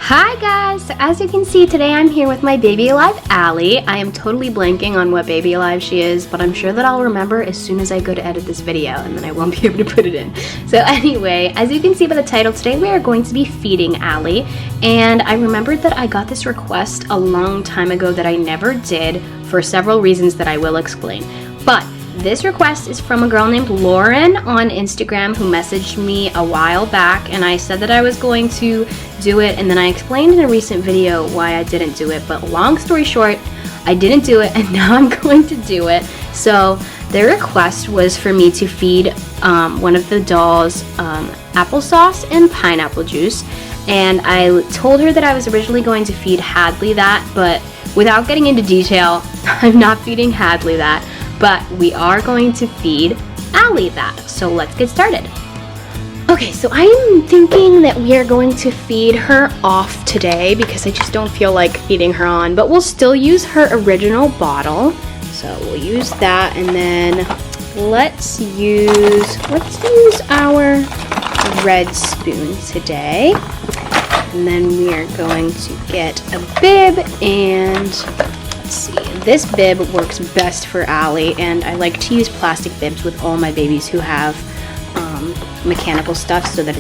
Hi guys! So as you can see, today I'm here with my Baby Alive Allie. I am totally blanking on what Baby Alive she is, but I'm sure that I'll remember as soon as I go to edit this video, and then I won't be able to put it in. So anyway, as you can see by the title, today we are going to be feeding Allie, and I remembered that I got this request a long time ago that I never did for several reasons that I will explain. But this request is from a girl named Lauren on Instagram who messaged me a while back, and I said that I was going to do it, and then I explained in a recent video why I didn't do it, but long story short, I didn't do it, and now I'm going to do it. So their request was for me to feed one of the dolls applesauce and pineapple juice, and I told her that I was originally going to feed Hadley that, but without getting into detail, I'm not feeding Hadley that. But we are going to feed Allie that. So let's get started. Okay, so I'm thinking that we are going to feed her off today because I just don't feel like feeding her on, but we'll still use her original bottle. So we'll use that, and then let's use our red spoon today. And then we are going to get a bib, and let's see, this bib works best for Allie, and I like to use plastic bibs with all my babies who have mechanical stuff so that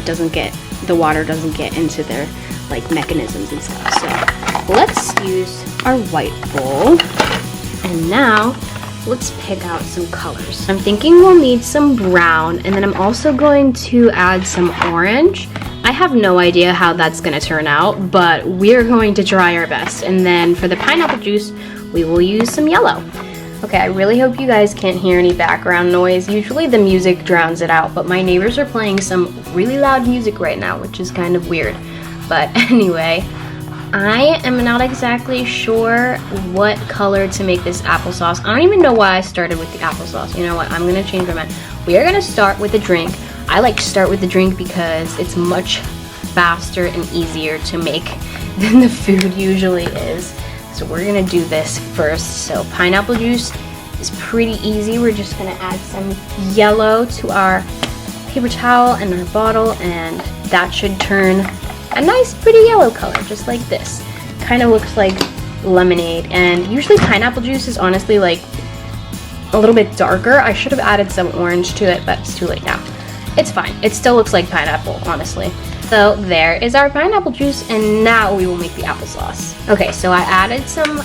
the water doesn't get into their mechanisms and stuff. So let's use our white bowl, and now let's pick out some colors. I'm thinking we'll need some brown, and then I'm also going to add some orange. I have no idea how that's going to turn out, but we're going to try our best. And then for the pineapple juice, we will use some yellow. Okay, I really hope you guys can't hear any background noise. Usually the music drowns it out, but my neighbors are playing some really loud music right now, which is kind of weird. But anyway, I am not exactly sure what color to make this applesauce. I don't even know why I started with the applesauce. You know what? I'm going to change my mind. We are going to start with a drink. I like to start with the drink because it's much faster and easier to make than the food usually is. So we're gonna do this first. So pineapple juice is pretty easy. We're just gonna add some yellow to our paper towel and our bottle, and that should turn a nice pretty yellow color, just like this. Kind of looks like lemonade, and usually pineapple juice is honestly like a little bit darker. I should have added some orange to it, but it's too late now. It's fine. It still looks like pineapple, honestly. So there is our pineapple juice, and now we will make the applesauce. Okay, so I added some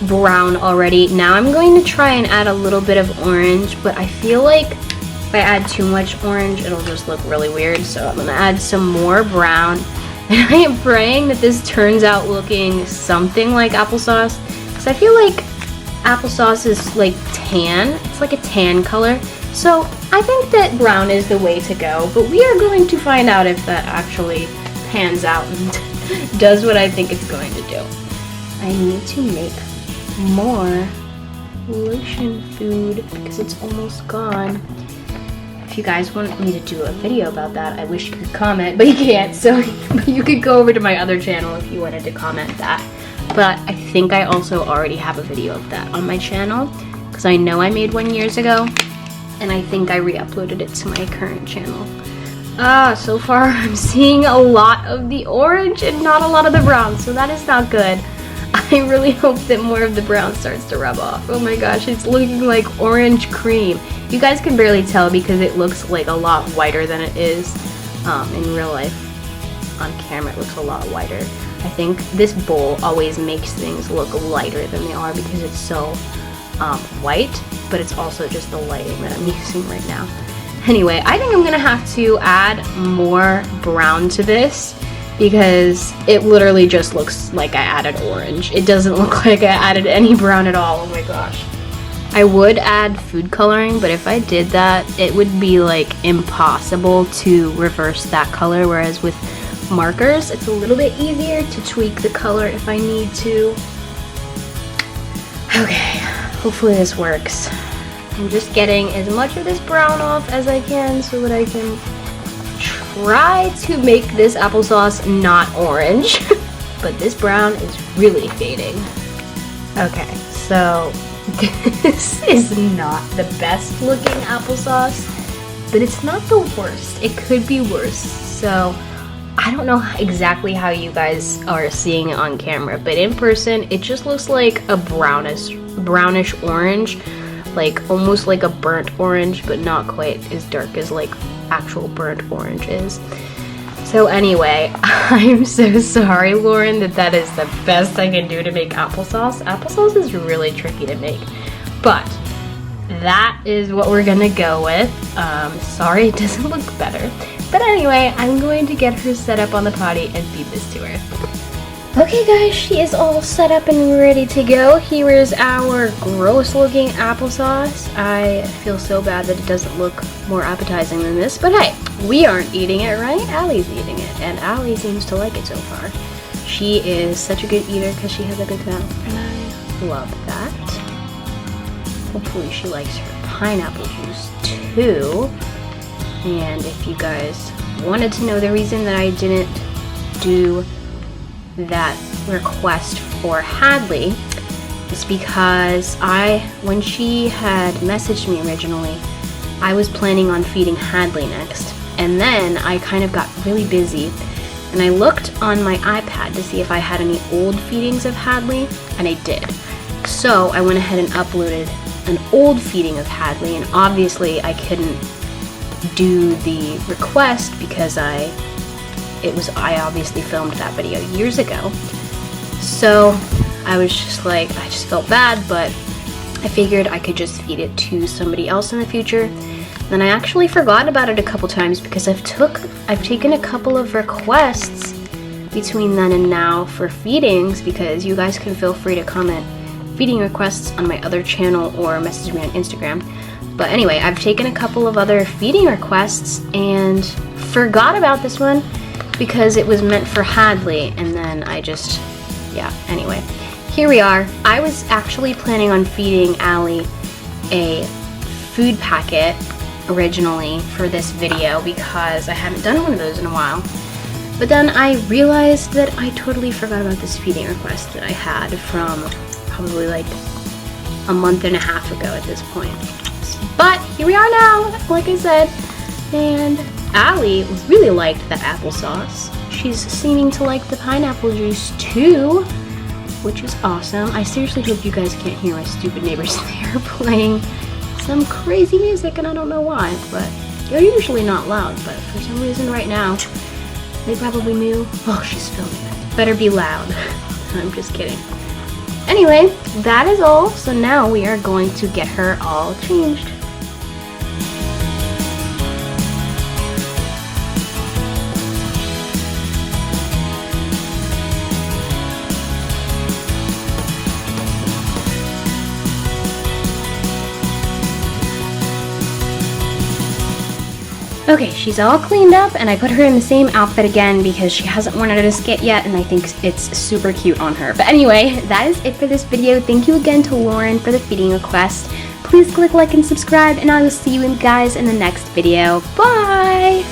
brown already. Now I'm going to try and add a little bit of orange, but I feel like if I add too much orange, it'll just look really weird. So I'm gonna add some more brown, and I am praying that this turns out looking something like applesauce, because I feel like applesauce is like tan. It's like a tan color. So I think that brown is the way to go, but we are going to find out if that actually pans out and does what I think it's going to do. I need to make more lotion food because it's almost gone. If you guys want me to do a video about that, I wish you could comment, but you can't, so you could go over to my other channel if you wanted to comment that. But I think I also already have a video of that on my channel because I know I made one years ago, and I think I re-uploaded it to my current channel. So far I'm seeing a lot of the orange and not a lot of the brown, so that is not good. I really hope that more of the brown starts to rub off. Oh my gosh, it's looking like orange cream. You guys can barely tell because it looks like a lot whiter than it is in real life. On camera it looks a lot whiter. I think this bowl always makes things look lighter than they are because it's so white, but it's also just the lighting that I'm using right now. Anyway, I think I'm gonna have to add more brown to this because it literally just looks like I added orange. It doesn't look like I added any brown at all. Oh my gosh. I would add food coloring, but if I did that, it would be like impossible to reverse that color, whereas with markers, it's a little bit easier to tweak the color if I need to. Okay. Hopefully this works. I'm just getting as much of this brown off as I can so that I can try to make this applesauce not orange. But this brown is really fading. Okay, so this is not the best looking applesauce, but it's not the worst. It could be worse. So I I don't know exactly how you guys are seeing it on camera, but in person, it just looks like a brownish orange, like almost like a burnt orange, but not quite as dark as like actual burnt orange is. So anyway, I'm so sorry, Lauren, that is the best I can do to make applesauce. Applesauce is really tricky to make, but that is what we're gonna go with. Sorry it doesn't look better. But anyway, I'm going to get her set up on the potty and feed this to her. Okay guys, she is all set up and ready to go. Here is our gross looking applesauce. I feel so bad that it doesn't look more appetizing than this, but hey, we aren't eating it, right? Allie's eating it, and Allie seems to like it so far. She is such a good eater because she has a big mouth, and I love that. Hopefully she likes her pineapple juice too. And if you guys wanted to know the reason that I didn't do that request for Hadley, is because when she had messaged me originally, I was planning on feeding Hadley next. And then I kind of got really busy and I looked on my iPad to see if I had any old feedings of Hadley, and I did. So I went ahead and uploaded an old feeding of Hadley, and obviously I couldn't do the request because I obviously filmed that video years ago. So I was just like, I just felt bad, but I figured I could just feed it to somebody else in the future. Then I actually forgot about it a couple times because I've taken a couple of requests between then and now for feedings, because you guys can feel free to comment feeding requests on my other channel or message me on Instagram. But anyway, I've taken a couple of other feeding requests and forgot about this one because it was meant for Hadley, and then anyway, here we are. I was actually planning on feeding Allie a food packet originally for this video because I haven't done one of those in a while. But then I realized that I totally forgot about this feeding request that I had from probably like a month and a half ago at this point. But here we are now, like I said, and Allie really liked that applesauce. She's seeming to like the pineapple juice too, which is awesome. I seriously hope you guys can't hear my stupid neighbors. They're playing some crazy music and I don't know why, but they're usually not loud, but for some reason right now, they probably knew, oh, she's filming it. Better be loud. I'm just kidding. Anyway, that is all. So now we are going to get her all changed. Okay, she's all cleaned up, and I put her in the same outfit again because she hasn't worn it at a skit yet, and I think it's super cute on her. But anyway, that is it for this video. Thank you again to Lauren for the feeding request. Please click like and subscribe, and I will see you guys in the next video. Bye!